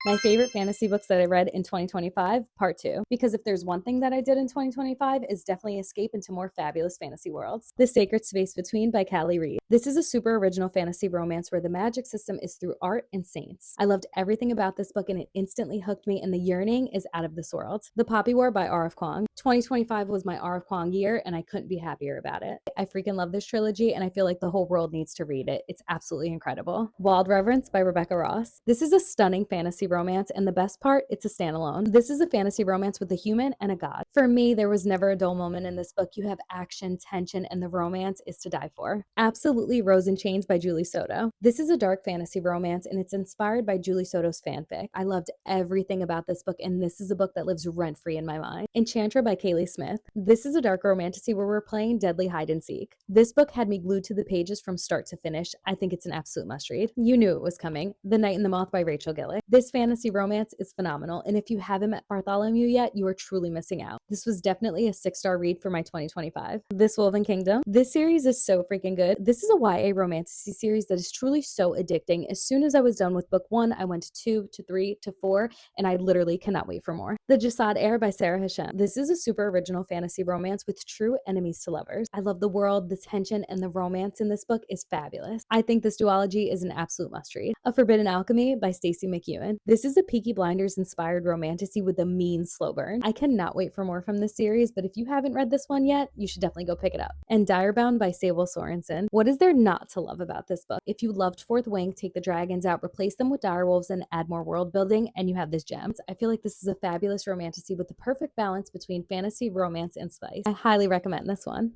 My favorite fantasy books that I read in 2025, part two. Because if there's one thing that I did in 2025 is definitely escape into more fabulous fantasy worlds. The Sacred Space Between by Callie Reed. This is a super original fantasy romance where the magic system is through art and saints. I loved everything about this book and it instantly hooked me, and the yearning is out of this world. The Poppy War by R.F. Kuang. 2025 was my R.F. Kuang year and I couldn't be happier about it. I freaking love this trilogy and I feel like the whole world needs to read it. It's absolutely incredible. Wild Reverence by Rebecca Ross. This is a stunning fantasy romance, and the best part, it's a standalone. This is a fantasy romance with a human and a god. For me, there was never a dull moment in this book. You have action, tension, and the romance is to die for. Absolutely Rose in Chains by Julie Soto. This is a dark fantasy romance and it's inspired by Julie Soto's fanfic. I loved everything about this book, and this is a book that lives rent-free in my mind. Enchantra by Kaylee Smith. This is a dark romantasy where we're playing deadly hide and seek. This book had me glued to the pages from start to finish. I think it's an absolute must read. You knew it was coming. The Night and the Moth by Rachel Gillick. This fantasy romance is phenomenal, and if you haven't met Bartholomew yet, you are truly missing out. This was definitely a 6-star read for my 2025. This Woven Kingdom. This series is so freaking good. This is a YA romantasy series that is truly so addicting. As soon as I was done with book 1, I went to 2 to 3 to 4, and I literally cannot wait for more. The Jasad Heir by Sarah Hashem. This is a super original fantasy romance with true enemies to lovers. I love the world, the tension, and the romance in this book is fabulous. I think this duology is an absolute must read. A Forbidden Alchemy by Stacey McEwen. This is a Peaky Blinders inspired romantasy with a mean slow burn. I cannot wait for more from this series, but if you haven't read this one yet, you should definitely go pick it up. And Direbound by Sable Sorensen. What is there not to love about this book? If you loved Fourth Wing, take the dragons out, replace them with direwolves, and add more world building, and you have this gem. I feel like this is a fabulous romantasy with the perfect balance between fantasy, romance, and spice. I highly recommend this one.